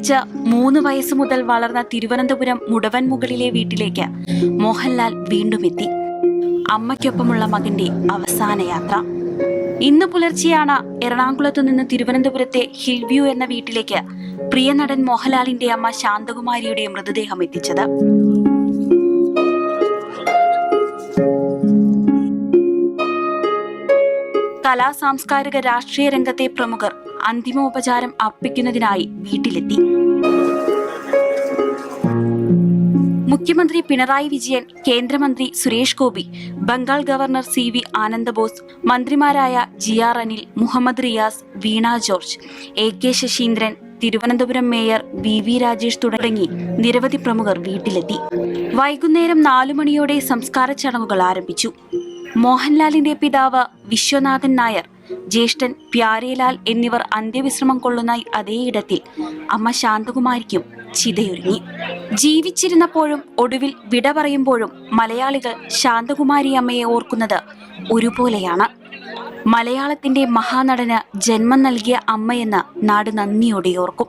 ജനിച്ച് 3 വയസ്സ് മുതൽ വളർന്ന തിരുവനന്തപുരം മുടവൻമുകളിലെ വീട്ടിലേക്ക് മോഹൻലാൽ വീണ്ടും എത്തി. അമ്മയ്ക്കൊപ്പമുള്ള മകന്റെ അവസാന യാത്ര. ഇന്ന് പുലർച്ചെയാണ് എറണാകുളത്തു നിന്ന് തിരുവനന്തപുരത്തെ ഹിൽവ്യൂ എന്ന വീട്ടിലേക്ക് പ്രിയ നടൻ മോഹൻലാലിന്റെ അമ്മ ശാന്തകുമാരിയുടെ മൃതദേഹം എത്തിച്ചത്. കലാ സാംസ്കാരിക രാഷ്ട്രീയ രംഗത്തെ പ്രമുഖർ അന്തിമോപചാരം അർപ്പിക്കുന്നതിനായി വീട്ടിലെത്തി. മുഖ്യമന്ത്രി പിണറായി വിജയൻ, കേന്ദ്രമന്ത്രി സുരേഷ് ഗോപി, ബംഗാൾ ഗവർണർ CV ആനന്ദബോസ്, മന്ത്രിമാരായ GR Anil, Muhammad Riyas, Veena George, AK Saseendran, Thiruvananthapuram mayor VV Rajesh തുടങ്ങി നിരവധി പ്രമുഖർ വീട്ടിലെത്തി. വൈകുന്നേരം 4 മണിയോടെ സംസ്കാര ചടങ്ങുകൾ ആരംഭിച്ചു. മോഹൻലാലിന്റെ പിതാവ് വിശ്വനാഥൻ നായർ, ജ്യേഷ്ഠൻ പ്യാരേലാൽ എന്നിവർ അന്ത്യവിശ്രമം കൊള്ളുന്ന അതേയിടത്തിൽ അമ്മ ശാന്തകുമാരിക്കും ചിതയൊരുങ്ങി. ജീവിച്ചിരുന്നപ്പോഴും ഒടുവിൽ വിട പറയുമ്പോഴും മലയാളികൾ ശാന്തകുമാരി അമ്മയെ ഓർക്കുന്നത് ഒരുപോലെയാണ്. മലയാളത്തിന്റെ മഹാനടന് ജന്മം നൽകിയ അമ്മയെന്ന് നാട് നന്ദിയോടെ ഓർക്കും.